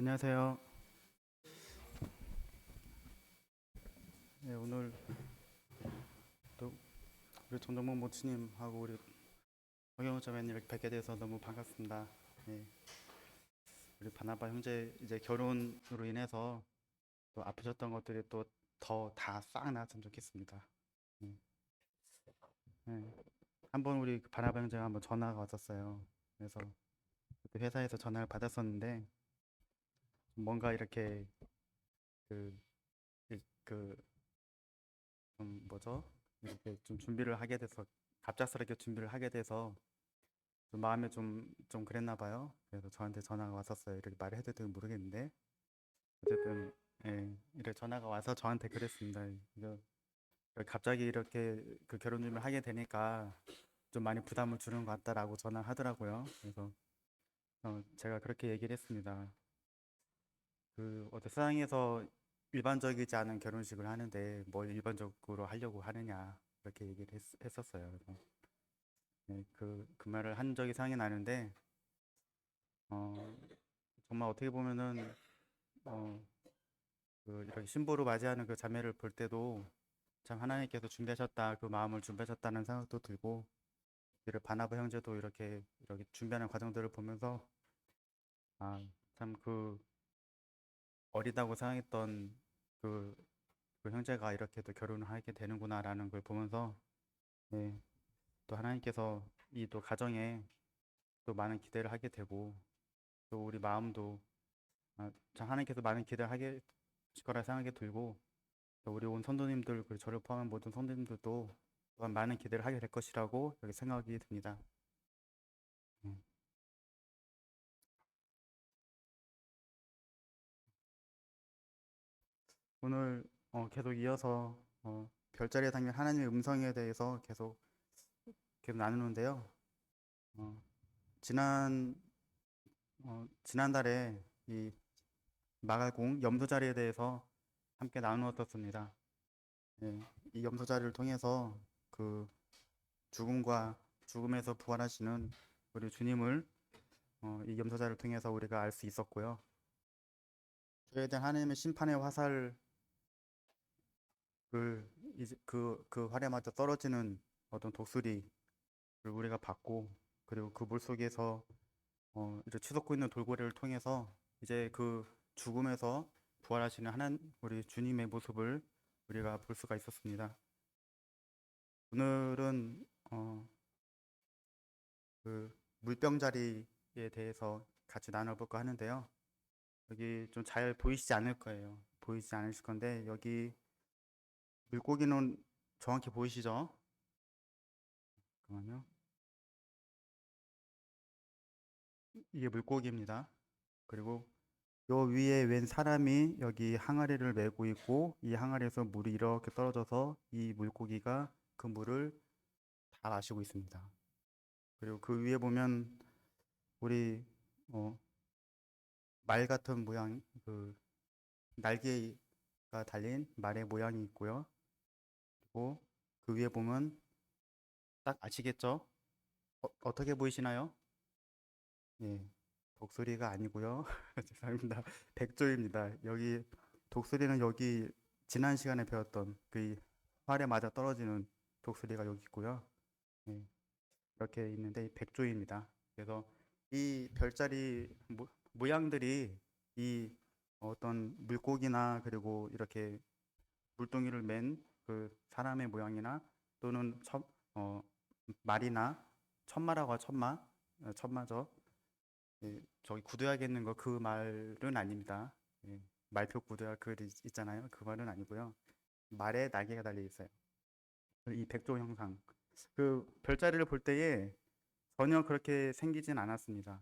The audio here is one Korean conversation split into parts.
안녕하세요. 네, 오늘 또 우리 정동문 모치님하고 우리 허경호 자매님 이렇게 뵙게 돼서 너무 반갑습니다. 네, 우리 바나바 형제 이제 결혼으로 인해서 또 아프셨던 것들이 또 더 다 싹 나았으면 좋겠습니다. 네, 네. 한번 우리 그 바나바 형제가 한번 전화가 왔었어요. 그래서 그때 회사에서 전화를 받았었는데 뭔가 이렇게 그, 그, 뭐죠? 이렇게 좀 준비를 하게 돼서 갑작스럽게 준비를 하게 돼서 좀 마음에 좀 그랬나 봐요. 그래서 저한테 전화가 왔었어요. 이렇게 말을 해도 될지 모르겠는데 어쨌든 예, 이렇게 전화가 와서 저한테 그랬습니다. 갑자기 이렇게 그 결혼 준비를 하게 되니까 좀 많이 부담을 주는 것 같다라고 전화를 하더라고요. 그래서 제가 그렇게 얘기를 했습니다. 그 어떤 세상에서 일반적이지 않은 결혼식을 하는데 뭘 일반적으로 하려고 하느냐 그렇게 얘기를 했었어요. 그래서 네, 그 말을 한 적이 생각이 나는데 어, 정말 어떻게 보면은 어, 이렇게 신부로 맞이하는 그 자매를 볼 때도 참 하나님께서 준비하셨다 그 마음을 준비하셨다는 생각도 들고 이를 바나바 형제도 이렇게 준비하는 과정들을 보면서 참 그 어리다고 생각했던 그, 그 형제가 이렇게 또 결혼을 하게 되는구나라는 걸 보면서 네, 또 하나님께서 이 또 가정에 또 많은 기대를 하게 되고 또 우리 마음도 참 하나님께서 많은 기대를 하게 하실 거라 생각이 들고 또 우리 온 성도님들 그리고 저를 포함한 모든 성도님들도 또한 많은 기대를 하게 될 것이라고 여기 생각이 듭니다. 음. 오늘 계속 이어서 별자리에 담긴 하나님의 음성에 대해서 계속 나누는데요. 어, 지난 지난달에 이 마갈공 염소자리에 대해서 함께 나누었었습니다. 예, 이 염소자리를 통해서 그 죽음과 죽음에서 부활하시는 우리 주님을 이 염소자를 통해서 우리가 알 수 있었고요. 죄에 대한 하나님의 심판의 화살을 이제 그 활에 맞아 떨어지는 어떤 독수리를 우리가 받고 그리고 그 물 속에서 이제 치솟고 있는 돌고래를 통해서 이제 그 죽음에서 부활하시는 하나님 우리 주님의 모습을 우리가 볼 수가 있었습니다. 오늘은 그 물병자리에 대해서 같이 나눠볼까 하는데요. 여기 좀 잘 보이시지 않을 거예요. 보이지 않으실 건데 여기 물고기는 정확히 보이시죠? 잠깐만요. 이게 물고기입니다. 그리고 요 위에 웬 사람이 여기 항아리를 메고 있고 이 항아리에서 물이 이렇게 떨어져서 이 물고기가 그 물을 다 마시고 있습니다. 그리고 그 위에 보면 우리 어, 말 같은 모양 그 날개가 달린 말의 모양이 있고요. 그리고 그 위에 보면 딱 아시겠죠? 어떻게 보이시나요? 예, 독수리가 아니고요. 죄송합니다. 백조입니다. 여기 독수리는 여기 지난 시간에 배웠던 그 활에 맞아 떨어지는 독수리가 여기 있고요. 예, 이렇게 있는데 백조입니다. 그래서 이 별자리 모양들이 이 어떤 물고기나 그리고 이렇게 물동이를 맨 그 사람의 모양이나 또는 말이나 천마라고 하죠. 천마죠. 예, 저기 구두야겠는 거 그 말은 아닙니다. 예, 말표 구두야 있잖아요. 그 말은 아니고요. 말에 날개가 달려 있어요. 이 백조 형상. 그 별자리를 볼 때에 전혀 그렇게 생기진 않았습니다.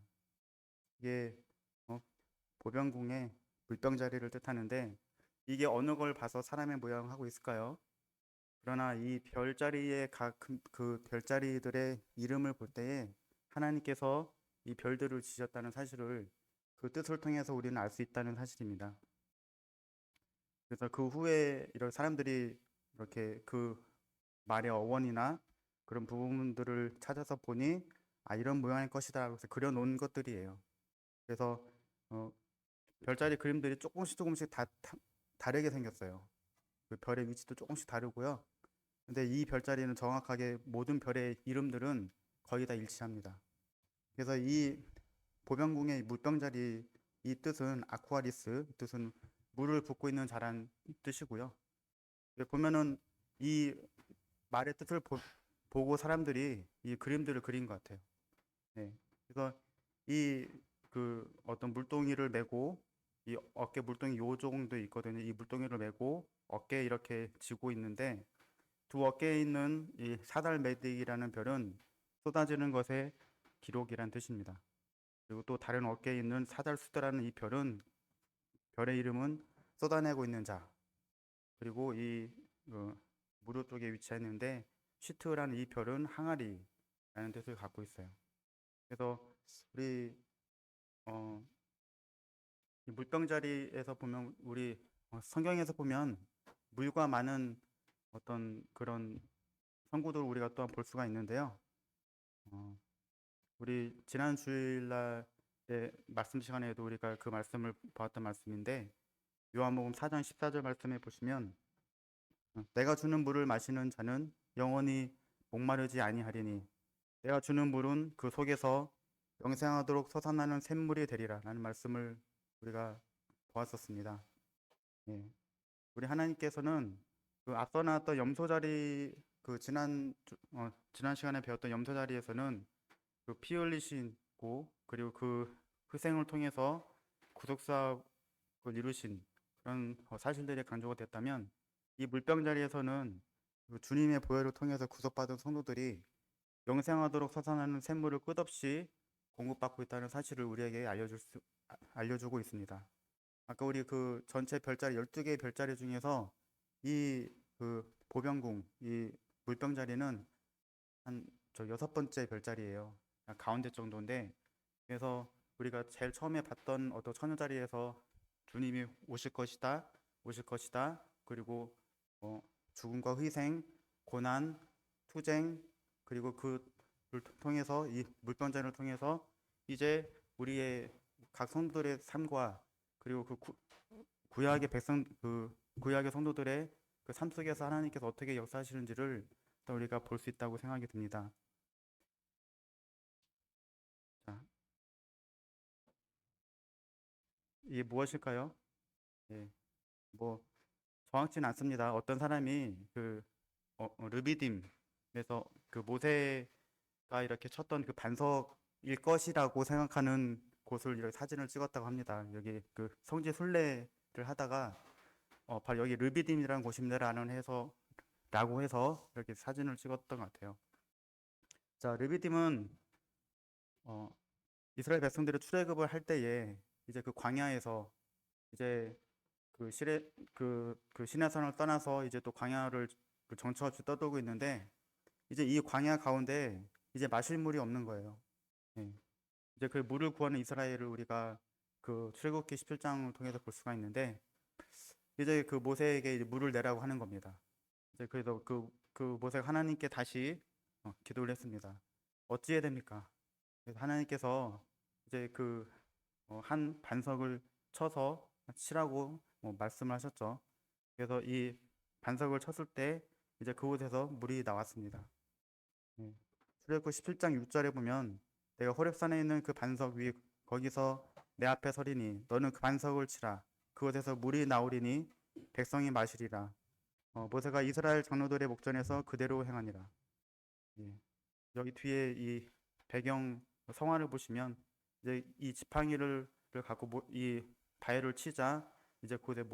이게 어, 보병궁의 물병자리를 뜻하는데 이게 어느 걸 봐서 사람의 모양하고 있을까요? 그러나 이 별자리의 그 별자리들의 이름을 볼 때에 하나님께서 이 별들을 지셨다는 사실을 그 뜻을 통해서 우리는 알 수 있다는 사실입니다. 그래서 그 후에 이런 사람들이 이렇게 그 말의 어원이나 그런 부분들을 찾아서 보니 이런 모양일 것이다. 그래서 그려놓은 것들이에요. 그래서 어, 별자리 그림들이 조금씩 다르게 생겼어요. 그 별의 위치도 조금씩 다르고요. 근데 이 별자리는 정확하게 모든 별의 이름들은 거의 다 일치합니다. 그래서 이 보병궁의 물병자리 이 뜻은 아쿠아리스, 뜻은 물을 붓고 있는 자란 뜻이고요. 보면은 이 말의 뜻을 보고 사람들이 이 그림들을 그린 것 같아요. 네. 그래서 이 그 어떤 물동이를 메고 이 어깨 물동이 요 정도 있거든요. 이 물동이를 메고 어깨에 이렇게 쥐고 있는데 두 어깨에 있는 이 사달매직이라는 별은 쏟아지는 것의 기록이란 뜻입니다. 그리고 또 다른 어깨에 있는 사달수다라는 이 별은 별의 이름은 쏟아내고 있는 자. 그리고 이 무릎 쪽에 위치했는데 슈트라는 이 별은 항아리라는 뜻을 갖고 있어요. 그래서 우리 이 물병자리에서 보면 우리 성경에서 보면 물과 많은 어떤 그런 성구들을 우리가 또한 볼 수가 있는데요. 어, 우리 지난 주일날의 말씀 시간에도 우리가 그 말씀을 보았던 말씀인데 요한복음 4장 14절 말씀에 보시면 내가 주는 물을 마시는 자는 영원히 목마르지 아니하리니 내가 주는 물은 그 속에서 영생하도록 솟아나는 샘물이 되리라 라는 말씀을 우리가 보았었습니다. 예. 우리 하나님께서는 그 앞서 나왔던 염소자리 그 지난 시간에 배웠던 염소자리에서는 그 피 흘리시고 그리고 그 희생을 통해서 구속사업을 이루신 그런 사실들이 강조가 됐다면 이 물병자리에서는 그 주님의 보혈을 통해서 구속받은 성도들이 영생하도록 솟아나는 샘물을 끝없이 공급받고 있다는 사실을 우리에게 알려주고 있습니다. 아까 우리 그 전체 별자리 12개의 별자리 중에서 이 그 보병궁 이 물병자리는 한 저 6번째 별자리예요. 가운데 정도인데 그래서 우리가 제일 처음에 봤던 어떤 천여자리에서 주님이 오실 것이다. 그리고 죽음과 희생, 고난, 투쟁 그리고 그를 통해서 이 물병자리를 통해서 이제 우리의 각 성도들의 삶과 그리고 그 구약의 구약의 성도들의 그 삶 속에서 하나님께서 어떻게 역사하시는지를 우리가 볼 수 있다고 생각이 듭니다. 자, 이게 무엇일까요? 예, 뭐 정확치는 않습니다. 어떤 사람이 그 르비딤에서 그 모세가 이렇게 쳤던 그 반석일 것이라고 생각하는 곳을 이렇게 사진을 찍었다고 합니다. 여기 그 성지 순례를 하다가 바로 여기 르비딤이라는 곳입니다라는 라고 해서 이렇게 사진을 찍었던 것 같아요. 자, 르비딤은 이스라엘 백성들이 출애굽을 할 때에 이제 그 광야에서 이제 그 시내산을 떠나서 이제 또 광야를 그 정처 없이 떠돌고 있는데 이제 이 광야 가운데 이제 마실 물이 없는 거예요. 예. 이제 그 물을 구하는 이스라엘을 우리가 그 출애굽기 17장을 통해서 볼 수가 있는데 이제 그 모세에게 이제 물을 내라고 하는 겁니다. 이제 그래서 그 모세가 하나님께 다시 기도를 했습니다. 어찌해야 됩니까? 그래서 하나님께서 이제 한 반석을 쳐서 치라고 말씀을 하셨죠. 그래서 이 반석을 쳤을 때 이제 그곳에서 물이 나왔습니다. 예. 출애굽기 17장 6절에 보면 내가 호렙산에 있는 그 반석 위 거기서 내 앞에 서리니 너는 그 반석을 치라 그곳에서 물이 나오리니 백성이 마시리라. 모세가 이스라엘 장로들의 목전에서 그대로 행하니라. 예. 여기 뒤에 이 배경 성화를 보시면 이제 이 지팡이를 갖고 이 바위를 치자 이제 그곳에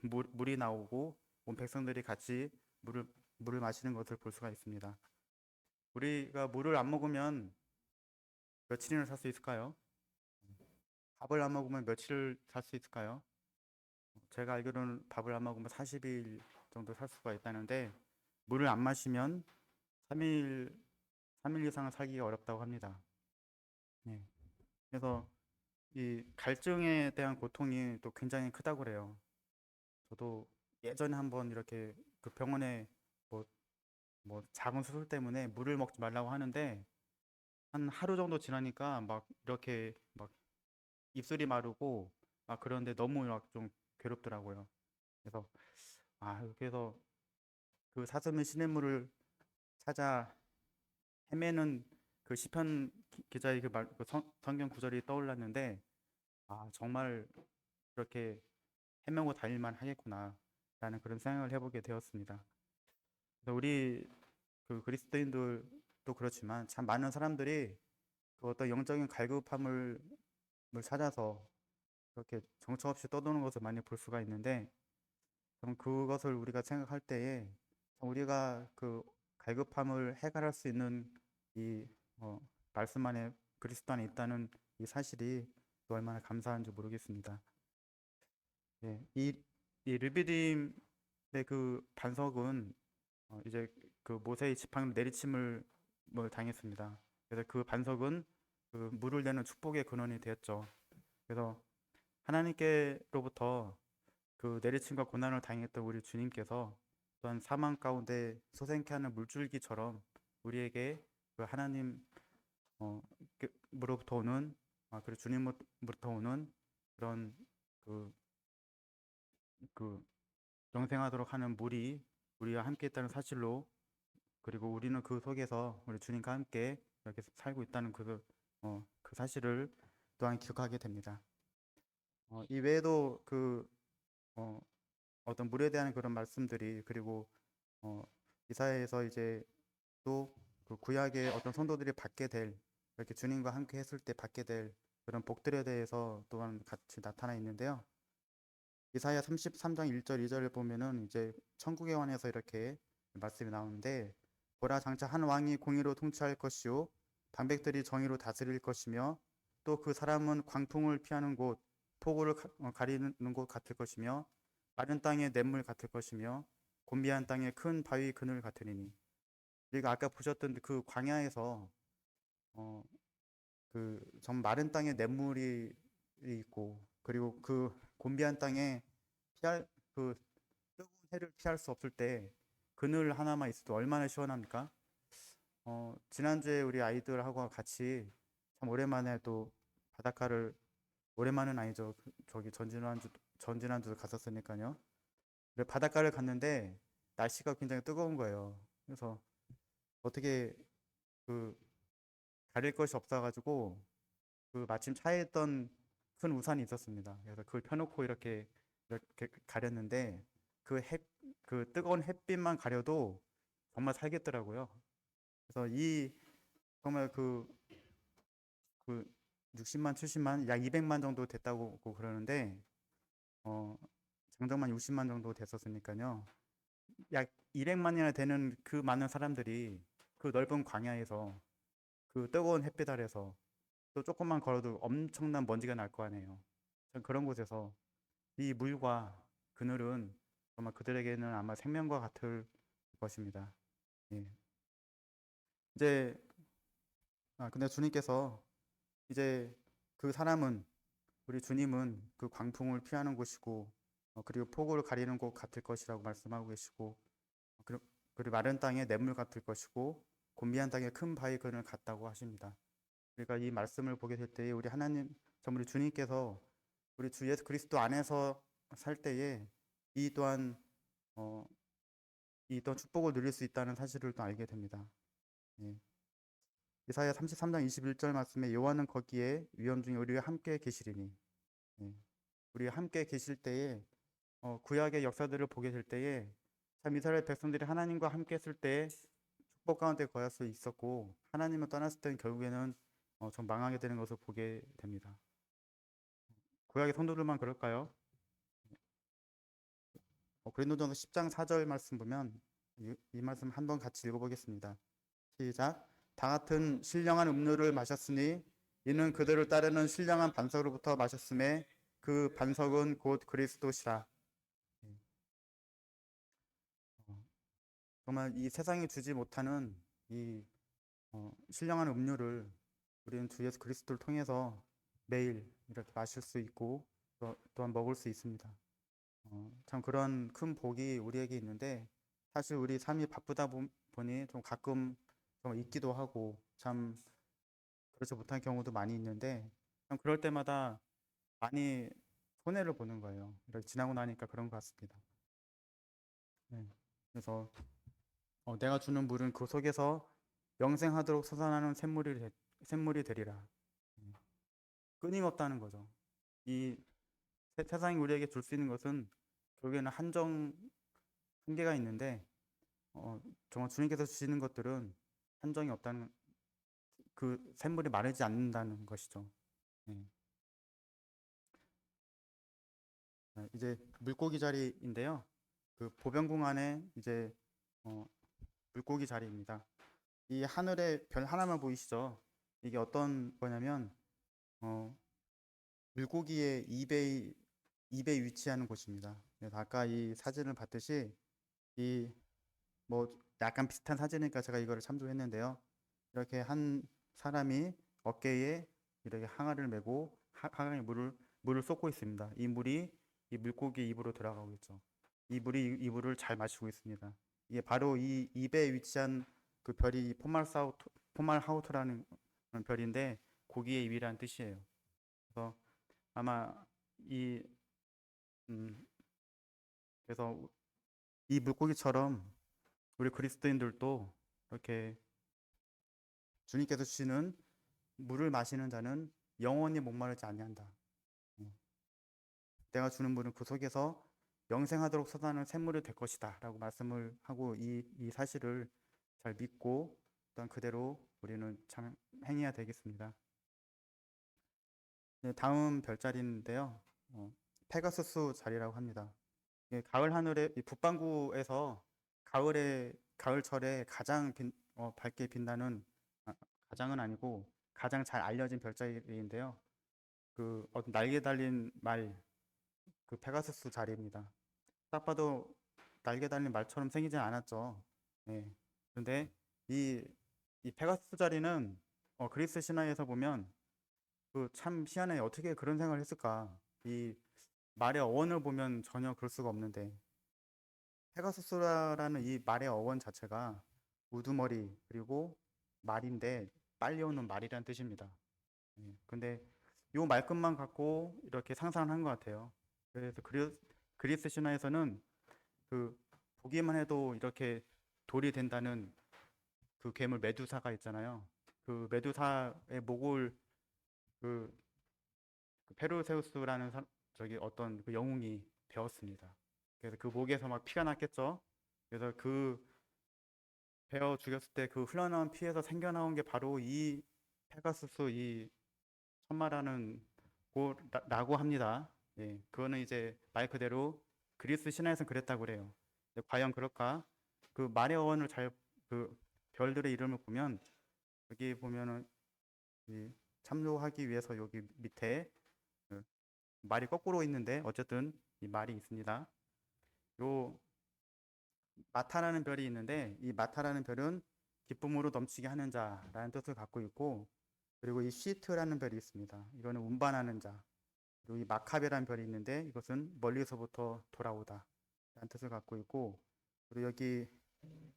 물이 나오고 온 백성들이 같이 물을 마시는 것을 볼 수가 있습니다. 우리가 물을 안 먹으면 며칠이나 살 수 있을까요? 밥을 안 먹으면 며칠 살 수 있을까요? 제가 알기로는 밥을 안 먹으면 40일 정도 살 수가 있다는데 물을 안 마시면 3일 3일 이상을 살기가 어렵다고 합니다. 네. 그래서 이 갈증에 대한 고통이 또 굉장히 크다고 그래요. 저도 예전에 한번 이렇게 그 병원에 뭐, 뭐 작은 수술 때문에 물을 먹지 말라고 하는데 한 하루 정도 지나니까 막 이렇게 막 입술이 마르고 그런데 너무 막 좀 괴롭더라고요. 그래서 그래서 그 사슴의 시냇물을 찾아 헤매는 그 시편 기자의 그 성경 구절이 떠올랐는데, 정말 그렇게 헤매고 다닐만 하겠구나 라는 그런 생각을 해보게 되었습니다. 그래서 우리 그 그리스도인들도 그렇지만 참 많은 사람들이 그 어떤 영적인 갈급함을 찾아서 그렇게 정처 없이 떠도는 것을 많이 볼 수가 있는데, 그럼 그것을 우리가 생각할 때에 우리가 그 갈급함을 해결할 수 있는 이 말씀 안에, 그리스도 안에 있다는 이 사실이 또 얼마나 감사한지 모르겠습니다. 예, 이 르비딤의 그 반석은 이제 그 모세의 지팡이로 내리침을 당했습니다. 그래서 그 반석은 그 물을 내는 축복의 근원이 되었죠. 그래서 하나님께로부터 그 내리침과 고난을 당했던 우리 주님께서 또한 사망 가운데 소생케 하는 물줄기처럼 우리에게 그 하나님 으로부터 오는 그리고 주님으로부터 오는 그런 그, 그 영생하도록 하는 물이 우리와 함께 있다는 사실로, 그리고 우리는 그 속에서 우리 주님과 함께 이렇게 살고 있다는 그 사실을 또한 기억하게 됩니다. 이 외에도 어, 어떤 물에 대한 그런 말씀들이, 그리고 이사야에서 이제 또 그 구약의 어떤 성도들이 받게 될, 이렇게 주님과 함께 했을 때 받게 될 그런 복들에 대해서 또한 같이 나타나 있는데요. 이사야 33장 1절 2절을 보면은 이제 천국에 관해서 이렇게 말씀이 나오는데, 보라 장차 한 왕이 공의로 통치할 것이요 방백들이 정의로 다스릴 것이며, 또 그 사람은 광풍을 피하는 곳, 폭우를 가리는 곳 같을 것이며, 마른 땅의 냇물 같을 것이며, 곤비한 땅의 큰 바위 그늘 같으리니. 우리가 아까 보셨던 그 광야에서 어, 전 마른 땅에 냇물이 있고, 그리고 그 곤비한 땅에 피할 그 뜨거운 해를 피할 수 없을 때 그늘 하나만 있어도 얼마나 시원합니까? 지난주에 우리 아이들하고 같이 참 오랜만에 또 바닷가를, 오랜만은 아니죠. 저기 전지난주 갔었으니까요. 근데 바닷가를 갔는데 날씨가 굉장히 뜨거운 거예요. 그래서 어떻게 그 가릴 것이 없어가지고 마침 차에 있던 큰 우산이 있었습니다. 그래서 그걸 펴놓고 이렇게 가렸는데 그 뜨거운 햇빛만 가려도 정말 살겠더라고요. 그래서 정말 그 60만, 70만, 약 200만 정도 됐다고 그러는데, 어, 장정만 60만 정도 됐었으니까요. 약 200만이나 되는 그 많은 사람들이 그 넓은 광야에서 그 뜨거운 햇빛 아래서 또 조금만 걸어도 엄청난 먼지가 날 거 아니에요. 그런 곳에서 이 물과 그늘은 정말 그들에게는 아마 생명과 같을 것입니다. 예. 이제 근데 주님께서 이제 그 사람은, 우리 주님은 그 광풍을 피하는 곳이고, 그리고 폭우를 가리는 곳 같을 것이라고 말씀하고 계시고, 그리고 마른 땅에 냇물 같을 것이고, 곤비한 땅에 큰 바위 그늘 같다고 하십니다. 그러니까 이 말씀을 보게 될 때에 우리 하나님, 참 우리 주님께서 우리 주 예수 그리스도 안에서 살 때에 이 또한 어, 이 또한 축복을 누릴 수 있다는 사실을 또 알게 됩니다. 예. 이사야 33장 21절 말씀에 여호와는 거기에 위험 중에 우리와 함께 계시리니. 예. 우리와 함께 계실 때에 구약의 역사들을 보게 될 때에 참 이스라엘 백성들이 하나님과 함께 했을 때 축복 가운데 거할 수 있었고, 하나님을 떠났을 때는 결국에는 좀 망하게 되는 것을 보게 됩니다. 구약의 성도들만 그럴까요? 고린도전서 10장 4절 말씀 보면 이 말씀 한번 같이 읽어보겠습니다. 시작. 다 같은 신령한 음료를 마셨으니 이는 그들을 따르는 신령한 반석으로부터 마셨음에 그 반석은 곧 그리스도시라. 정말 이 세상이 주지 못하는 이 신령한 음료를 우리는 주 예수 그리스도를 통해서 매일 이렇게 마실 수 있고, 또한 먹을 수 있습니다. 참 그런 큰 복이 우리에게 있는데, 사실 우리 삶이 바쁘다 보니 좀 가끔 좀 잊기도 하고 참 그렇지 못한 경우도 많이 있는데, 참 그럴 때마다 많이 손해를 보는 거예요. 이렇게 지나고 나니까 그런 것 같습니다. 네. 그래서 내가 주는 물은 그 속에서 영생하도록 솟아나는 샘물이 되리라. 네. 끊임없다는 거죠. 이 세상이 우리에게 줄 수 있는 것은 결국에는 한계가 있는데 정말 주님께서 주시는 것들은 한정이 없다는, 그 샘물이 마르지 않는다는 것이죠. 네. 이제 물고기 자리인데요. 그 보병궁 안에 이제 어, 물고기 자리입니다. 이 하늘에 별 하나만 보이시죠? 이게 어떤 거냐면 어, 물고기의 입에 위치하는 곳입니다. 그래서 아까 이 사진을 봤듯이 이 뭐 약간 비슷한 사진이니까 제가 이거를 참조했는데요. 이렇게 한 사람이 어깨에 이렇게 항아리를 메고 항아리에 물을 쏟고 있습니다. 이 물이 이 물고기 입으로 들어가고 있죠. 이 물이 이 물을 잘 마시고 있습니다. 이게 바로 이 입에 위치한 그 별이 포말하우트라는 별인데 고기의 입이라는 뜻이에요. 그래서 아마 이 음, 그래서 이 물고기처럼 우리 그리스도인들도 이렇게 주님께서 주시는 물을 마시는 자는 영원히 목마르지 아니한다. 음, 내가 주는 물은 그 속에서 영생하도록 솟아나는 샘물이 될 것이다 라고 말씀을 하고 이 사실을 잘 믿고 또한 그대로 우리는 참 행해야 되겠습니다. 네, 다음 별자리인데요. 페가수스 자리라고 합니다. 가을 하늘에 이 북반구에서 가을철에 가장 밝게 빛나는, 가장은 아니고 가장 잘 알려진 별자리인데요. 그 어떤 날개 달린 말, 그 페가수스 자리입니다. 딱 봐도 날개 달린 말처럼 생기지 않았죠. 네. 그런데 이, 이 페가수스 자리는 그리스 신화에서 보면 그 참 희한해. 어떻게 그런 생각을 했을까? 이 말의 어원을 보면 전혀 그럴 수가 없는데 페가수스라는 이 말의 어원 자체가 우두머리 그리고 말인데 빨리 오는 말이란 뜻입니다. 근데 요 말끝만 갖고 이렇게 상상을 한 것 같아요. 그래서 그리스 신화에서는 그 보기만 해도 이렇게 돌이 된다는 그 괴물 메두사가 있잖아요. 그 메두사의 목을 그, 그 페르세우스라는 저기 어떤 그 영웅이 베었습니다. 그래서 그 목에서 막 피가 났겠죠. 그래서 그 베어 죽였을 때 그 흘러나온 피에서 생겨나온 게 바로 이 페가수스 이 천마라는 고라고 합니다. 예, 그거는 이제 말 그대로 그리스 신화에서 그랬다고 그래요. 과연 그럴까? 그 말의 어원을 그 별들의 이름을 보면 여기 보면은 이 참조하기 위해서 여기 밑에 그 말이 거꾸로 있는데 어쨌든 이 말이 있습니다. 요 마타라는 별이 있는데 이 마타라는 별은 기쁨으로 넘치게 하는 자라는 뜻을 갖고 있고, 그리고 이 시트라는 별이 있습니다. 이거는 운반하는 자. 그리고 이 마카베라는 별이 있는데 이것은 멀리서부터 돌아오다 라는 뜻을 갖고 있고, 그리고 여기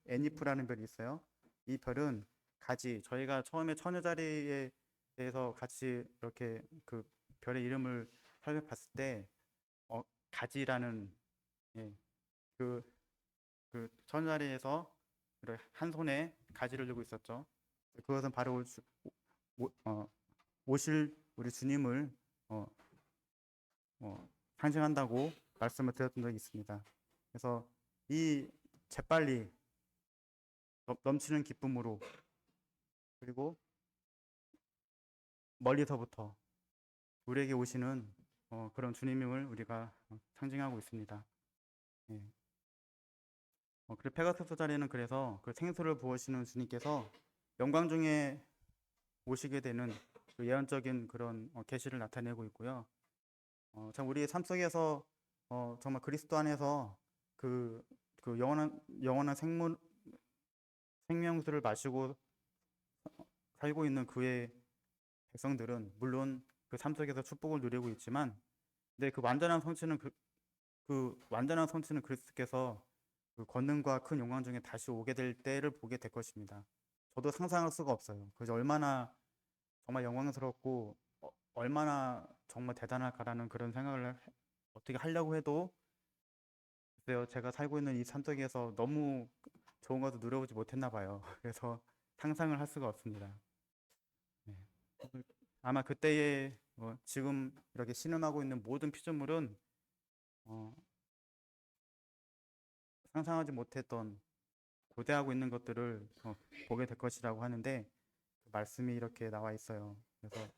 애니프라는 별이 있어요. 이 별은 가지, 저희가 처음에 처녀자리에 대해서 같이 이렇게 그 별의 이름을 살펴봤을 때 가지라는, 예, 그, 그 처녀자리에서 이렇게 한 손에 가지를 들고 있었죠. 그것은 바로 오실 우리 주님을 어, 상징한다고 말씀을 드렸던 적이 있습니다. 그래서 이 재빨리 넘치는 기쁨으로 그리고 멀리서부터 우리에게 오시는 그런 주님임을 우리가 상징하고 있습니다. 예. 그리고 페가수스 자리는 그래서 그 생수를 부으시는 주님께서 영광 중에 오시게 되는 그 예언적인 그런 계시를 나타내고 있고요. 참 우리의 삶 속에서 정말 그리스도 안에서 그, 그 영원한 생명수를 마시고 살고 있는 그의 백성들은 물론 그 삶 속에서 축복을 누리고 있지만, 근데 그 완전한 성취는 그리스도께서 그 권능과 큰 영광 중에 다시 오게 될 때를 보게 될 것입니다. 저도 상상할 수가 없어요. 그래서 얼마나 정말 영광스럽고 얼마나 정말 대단할까라는 그런 생각을 어떻게 하려고 해도 글쎄요, 제가 살고 있는 이 산속에서 너무 좋은 것을 누려보지 못했나 봐요. 그래서 상상을 할 수가 없습니다. 네. 아마 그때에 지금 이렇게 신음하고 있는 모든 피조물은 어, 상상하지 못했던 고대하고 있는 것들을 보게 될 것이라고 하는데 그 말씀이 이렇게 나와 있어요. 그래서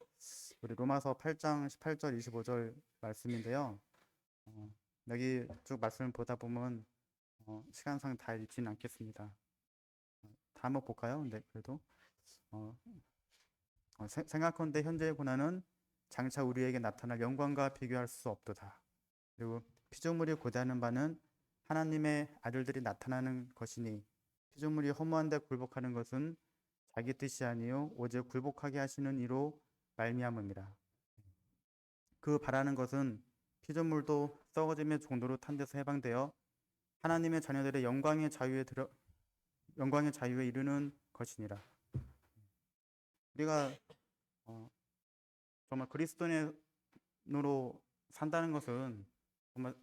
우리 로마서 8장 18절 25절 말씀인데요. 어, 여기 쭉 말씀을 보다 보면 시간상 다 읽지는 않겠습니다. 다 한번 볼까요? 근데 그래도 어, 생각컨대 현재의 고난은 장차 우리에게 나타날 영광과 비교할 수 없도다. 그리고 피조물이 고대하는 바는 하나님의 아들들이 나타나는 것이니 피조물이 허무한 데 굴복하는 것은 자기 뜻이 아니요 오직 굴복하게 하시는 이로 말미암음이라. 그 바라는 것은 피조물도 썩어짐의 종도로 탄 데서 해방되어 하나님의 자녀들의 영광의 자유에 이르는 것이니라. 우리가 어, 정말 그리스도인으로 산다는 것은 정말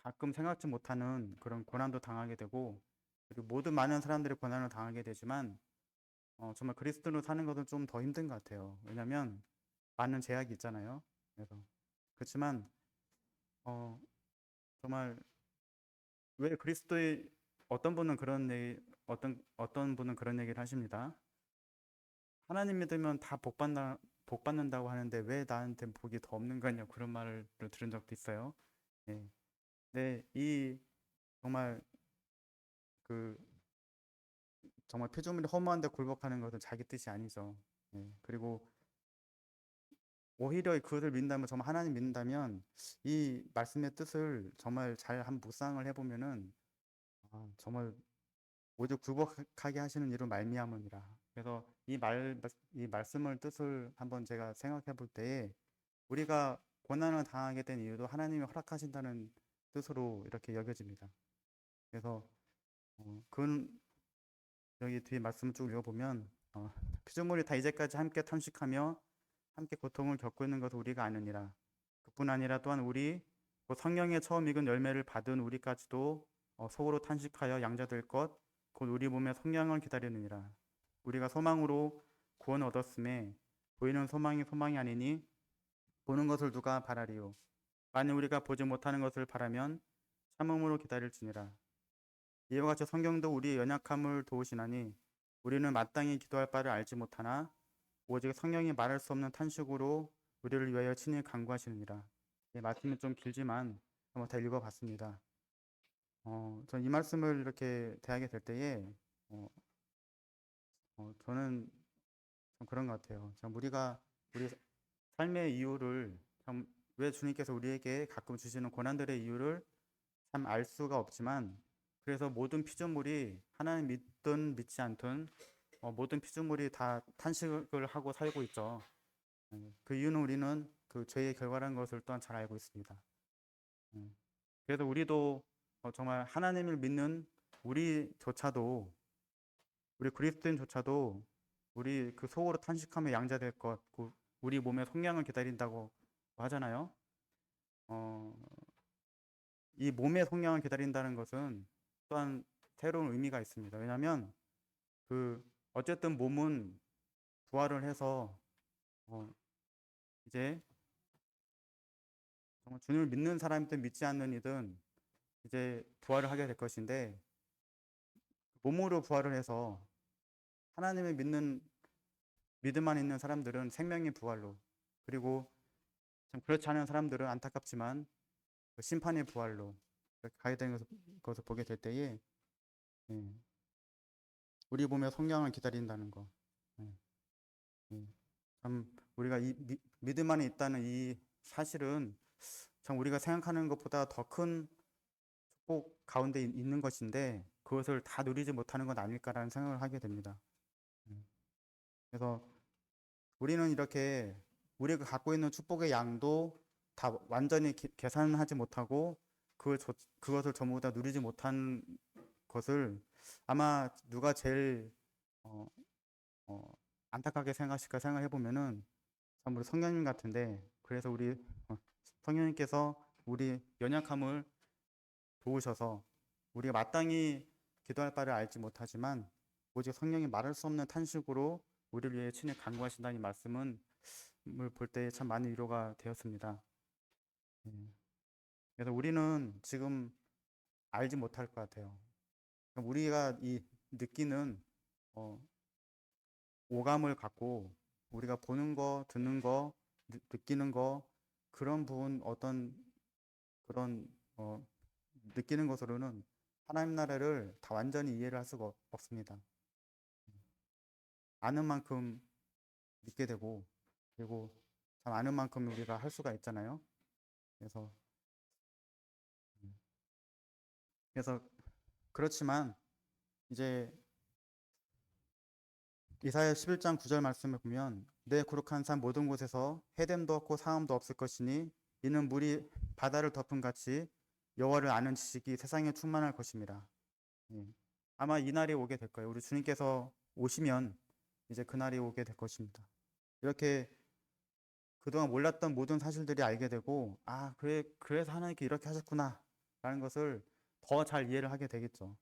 가끔 생각지 못하는 그런 고난도 당하게 되고 그리고 모든 많은 사람들이 고난을 당하게 되지만 정말 그리스도인으로 사는 것은 좀 더 힘든 것 같아요. 왜냐하면 많은 제약이 있잖아요. 그래서 그렇지만 어, 정말 왜 그리스도의 어떤 분은 그런 얘기를 하십니다. 하나님 믿으면 다 복 받는다고 하는데 왜 나한테 복이 더 없는 거냐 그런 말을 들은 적도 있어요. 예. 네, 이 정말 그 정말 피조물이 허무한데 굴복하는 것은 자기 뜻이 아니죠. 예. 그리고 오히려 그것을 믿는다면 정말 하나님 믿는다면 이 말씀의 뜻을 정말 잘 한번 묵상을 해보면은 정말 오직 굴복하게 하시는 이로 말미암음이라. 그래서 이 말씀을 뜻을 한번 제가 생각해 볼 때에 우리가 고난을 당하게 된 이유도 하나님이 허락하신다는 뜻으로 이렇게 여겨집니다. 그래서 그 여기 뒤에 말씀을 쭉 읽어보면 피조물이 다 이제까지 함께 탄식하며 함께 고통을 겪고 있는 것을 우리가 아느니라. 그뿐 아니라 또한 우리 곧 성령의 처음 익은 열매를 받은 우리까지도 속으로 탄식하여 양자될 것 곧 우리 몸의 성령을 기다리느니라. 우리가 소망으로 구원 얻었음에 보이는 소망이 아니니 보는 것을 누가 바라리요. 만일 우리가 보지 못하는 것을 바라면 참음으로 기다릴지니라. 이와 같이 성경도 우리의 연약함을 도우시나니 우리는 마땅히 기도할 바를 알지 못하나 오직 성령이 말할 수 없는 탄식으로 우리를 위하여 친히 간구하시느니라. 말씀이 좀 길지만 한번 다 읽어봤습니다. 전 이 말씀을 이렇게 대하게 될 때에 저는 좀 그런 것 같아요. 참 우리 삶의 이유를 참 왜 주님께서 우리에게 가끔 주시는 고난들의 이유를 참 알 수가 없지만 그래서 모든 피조물이 하나님 믿든 믿지 않든 모든 피조물이 다 탄식을 하고 살고 있죠. 그 이유는 우리는 그 죄의 결과라는 것을 또한 잘 알고 있습니다. 그래서 우리도 정말 하나님을 믿는 우리조차도 우리 그리스도인조차도 우리 그 속으로 탄식하며 양자될 것, 우리 몸의 속량을 기다린다고 하잖아요. 어, 이 몸의 속량을 기다린다는 것은 또한 새로운 의미가 있습니다. 왜냐하면 그 어쨌든 몸은 부활을 해서 이제 정말 주님을 믿는 사람이든 믿지 않는 이든 이제 부활을 하게 될 것인데 몸으로 부활을 해서 하나님을 믿는 믿음만 있는 사람들은 생명의 부활로 그리고 참 그렇지 않은 사람들은 안타깝지만 그 심판의 부활로 가야 되는 것을 보게 될 때에 예, 우리 몸의 성령을 기다린다는 거. 예, 예. 참 우리가 믿음 안에 있다는 이 사실은 참 우리가 생각하는 것보다 더 큰 축복 가운데 있는 것인데 그것을 다 누리지 못하는 건 아닐까라는 생각을 하게 됩니다. 그래서 우리는 이렇게 우리가 갖고 있는 축복의 양도 다 완전히 계산하지 못하고 그것을 전부 다 누리지 못한 것을 아마 누가 제일 어, 어, 안타깝게 생각하실까 생각해 보면은 참 우리 성령님 같은데 그래서 우리 성령님께서 우리 연약함을 도우셔서 우리가 마땅히 기도할 바를 알지 못하지만 오직 성령이 말할 수 없는 탄식으로 우리를 위해 친히 간구하신다는 이 말씀은 볼 때 참 많은 위로가 되었습니다. 그래서 우리는 지금 알지 못할 것 같아요. 우리가 이 느끼는 오감을 갖고 우리가 보는 거, 듣는 거, 느끼는 거 그런 부분 어떤 그런 느끼는 것으로는 하나님 나라를 다 완전히 이해를 할 수가 없습니다. 아는 만큼 믿게 되고 그리고 참 아는 만큼 우리가 할 수가 있잖아요. 그래서 그렇지만 이제 이사야 11장 9절 말씀을 보면 내 거룩한 산 모든 곳에서 해됨도 없고 사함도 없을 것이니 이는 물이 바다를 덮은 같이 여호와를 아는 지식이 세상에 충만할 것입니다. 아마 이 날이 오게 될 거예요. 우리 주님께서 오시면 이제 그 날이 오게 될 것입니다. 이렇게 그동안 몰랐던 모든 사실들이 알게 되고 그래서 하나님께 이렇게 하셨구나 라는 것을 더 잘 이해를 하게 되겠죠.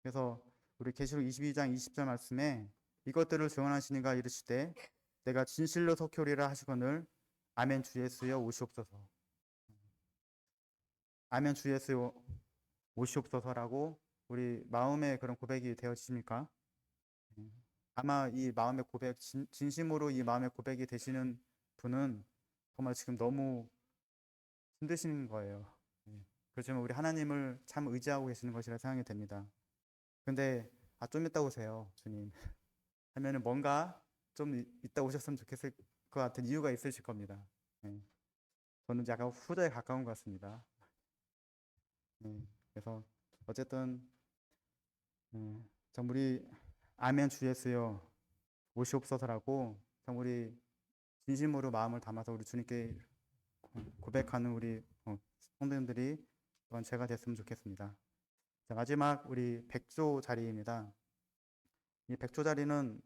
그래서 우리 계시록 22장 20절 말씀에 이것들을 증언하시니가 이르시되 내가 진실로 속히오리라 하시거늘 아멘 주 예수여 오시옵소서. 아멘 주 예수여 오시옵소서라고 우리 마음의 그런 고백이 되어지십니까? 아마 이 마음의 고백, 진심으로 이 마음의 고백이 되시는 분은 정말 지금 너무 힘드신 거예요. 그렇지만 우리 하나님을 참 의지하고 계시는 것이라 생각이 됩니다. 근데 좀 이따 오세요 주님 하면은 뭔가 좀 이따 오셨으면 좋겠을 것 같은 이유가 있으실 겁니다. 저는 약간 후자에 가까운 것 같습니다. 그래서 어쨌든 참 우리 아멘 주 예수여 오시옵소서라고 참 우리 진심으로 마음을 담아서 우리 주님께 고백하는 우리 성도님들이 또한 제가 됐으면 좋겠습니다. 자, 마지막 우리 백조 자리입니다. 이 백조 자리는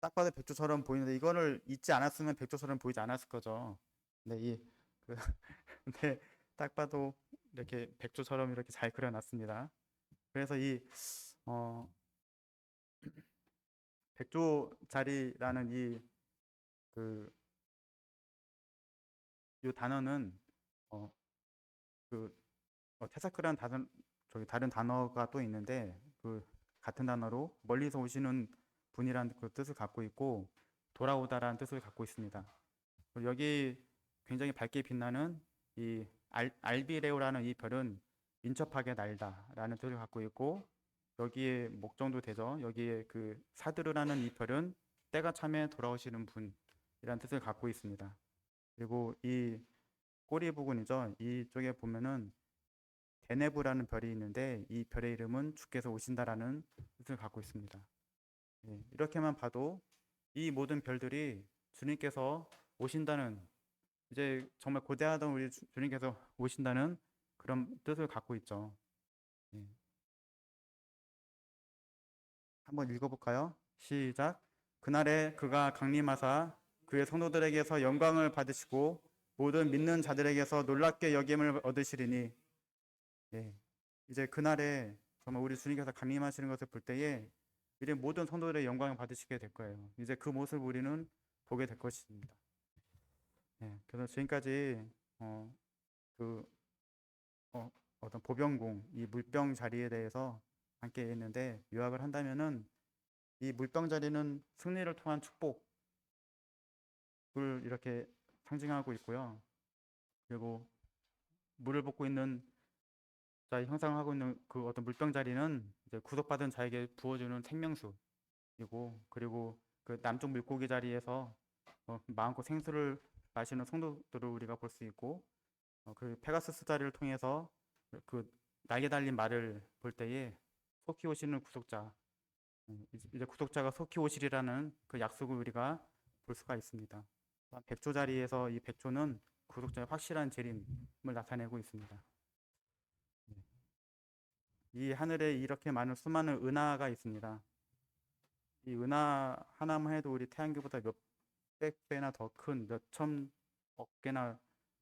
딱 봐도 백조처럼 보이는데 이거를 잊지 않았으면 백조처럼 보이지 않았을 거죠. 근데 근데 딱 봐도 이렇게 백조처럼 이렇게 잘 그려놨습니다. 그래서 이 백조 자리라는 이 단어는 테사크라는 다른 단어가 또 있는데 그 같은 단어로 멀리서 오시는 분이라는 그 뜻을 갖고 있고 돌아오다라는 뜻을 갖고 있습니다. 여기 굉장히 밝게 빛나는 이 알비레오라는 이 별은 민첩하게 날다라는 뜻을 갖고 있고 여기에 목정도 되죠. 여기에 그 사드르라는 이 별은 때가 참에 돌아오시는 분이라는 뜻을 갖고 있습니다. 그리고 이 꼬리 부분이죠. 이쪽에 보면은 데네브라는 별이 있는데 이 별의 이름은 주께서 오신다라는 뜻을 갖고 있습니다. 이렇게만 봐도 이 모든 별들이 주님께서 오신다는 이제 정말 고대하던 우리 주님께서 오신다는 그런 뜻을 갖고 있죠. 한번 읽어볼까요? 시작. 그날에 그가 강림하사 그의 성도들에게서 영광을 받으시고 모든 믿는 자들에게서 놀랍게 여김을 얻으시리니 이제 그날에 정말 우리 주님께서 강림하시는 것을 볼 때에 이제 모든 성도들의 영광을 받으시게 될 거예요. 이제 그 모습을 우리는 보게 될 것입니다. 그래서 지금까지 어떤 보병공, 이 물병 자리에 대해서 함께 했는데 요약을 한다면은 이 물병 자리는 승리를 통한 축복을 이렇게 상징하고 있고요. 그리고 물을 붓고 있는 자 형상하고 있는 그 어떤 물병 자리는 이제 구속받은 자에게 부어주는 생명수이고 그리고 그 남쪽 물고기 자리에서 마음껏 생수를 마시는 성도들을 우리가 볼 수 있고 그 페가수스 자리를 통해서 그 날개 달린 말을 볼 때에 속히 오시는 구속자 이제 구속자가 속히 오시리라는 그 약속을 우리가 볼 수가 있습니다. 백조 자리에서 이 백조는 구속자의 확실한 재림을 나타내고 있습니다. 이 하늘에 이렇게 많은 수많은 은하가 있습니다. 이 은하 하나만 해도 우리 태양계보다 몇백 배나 더 큰 몇천억 개나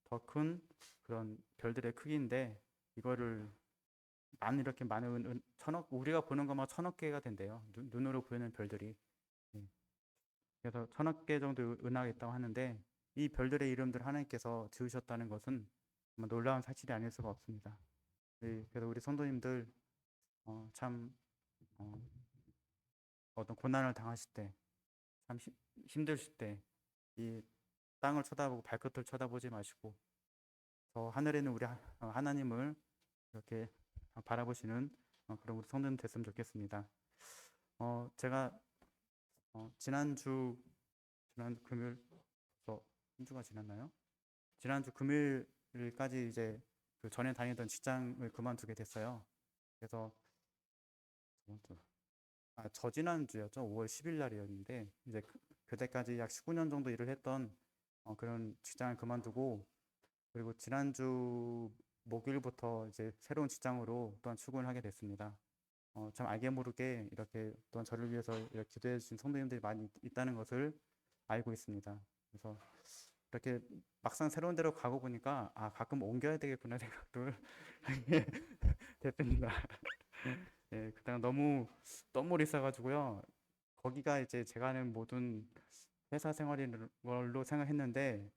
더 큰 그런 별들의 크기인데 이거를 이렇게 많은 천억 우리가 보는 것만 천억 개가 된대요. 눈으로 보이는 별들이. 예. 그래서 천억 개 정도 은하가 있다고 하는데 이 별들의 이름들 하나님께서 지으셨다는 것은 정말 놀라운 사실이 아닐 수가 없습니다. 그래서 우리 성도님들 참 어떤 고난을 당하실 때, 참 힘드실 때, 이 땅을 쳐다보고 발끝을 쳐다보지 마시고 저 하늘에 있는 우리 하나님을 이렇게 바라보시는 그런 우리 성도님 됐으면 좋겠습니다. 제가 지난주 금요일, 한 주가 지났나요? 지난주 금요일까지 이제 그 전에 다니던 직장을 그만두게 됐어요. 그래서 저지난주였죠. 5월 10일 날이었는데 이제 그때까지 약 19년 정도 일을 했던 그런 직장을 그만두고 그리고 지난주 목요일부터 이제 새로운 직장으로 또한 출근을 하게 됐습니다. 참 알게 모르게 이렇게 또한 저를 위해서 이렇게 기도해 주신 성도님들이 많이 있다는 것을 알고 있습니다. 그래서 이렇게 막상 새로운 데로 가고 보니까 가끔 옮겨야 되겠구나 생각을 하게 됐습니다. 예, 그다음 너무 있어가지고요. 거기가 이제 제가 하는 모든 회사 생활인 걸로 생각했는데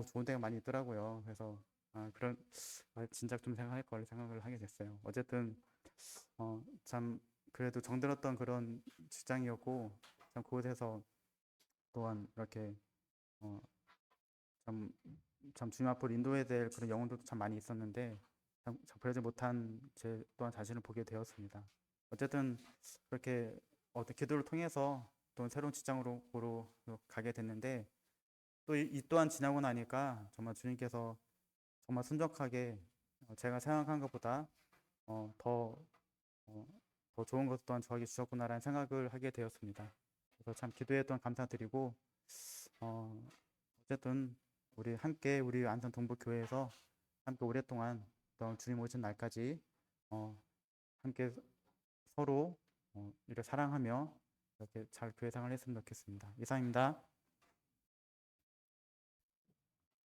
좋은 데가 많이 있더라고요. 그래서 그런 진작 좀 생각할 걸 생각을 하게 됐어요. 어쨌든 참 그래도 정들었던 그런 직장이었고 참 그곳에서 또한 이렇게 어, 참, 참 주님 앞으로 인도해야 될 그런 영혼들도 참 많이 있었는데 참 그러지 못한 제 또한 자신을 보게 되었습니다. 어쨌든 그렇게 기도를 통해서 또 새로운 직장으로 가게 됐는데 또 이 또한 지나고 나니까 정말 주님께서 정말 순적하게 제가 생각한 것보다 더 더 좋은 것 또한 저에게 주셨구나라는 생각을 하게 되었습니다. 그래서 참 기도에 또한 감사드리고 어쨌든 우리 안산 동부교회에서 함께 오랫동안 또 주님 오신 날까지 함께 서로 이렇게 사랑하며 이렇게 잘 교회 생활을 했으면 좋겠습니다. 이상입니다.